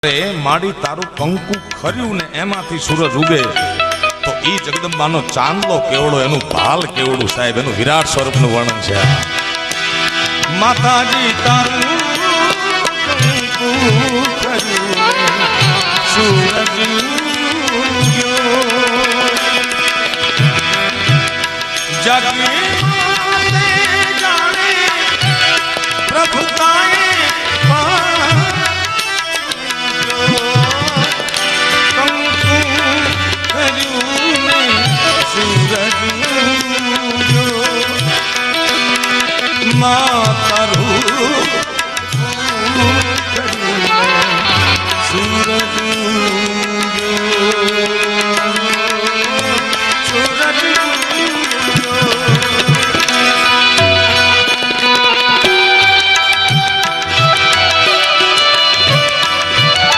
માડી તારું કંકુ ખર્યું ને એમાંથી સૂરજ ઉગે તો ઈ જગદંબાનો ચાંદલો કેવડો, એનું ભાલ કેવડું સાહેબ, એનું વિરાટ સ્વરૂપનું વર્ણન છે. માતાજી તારું કંકુ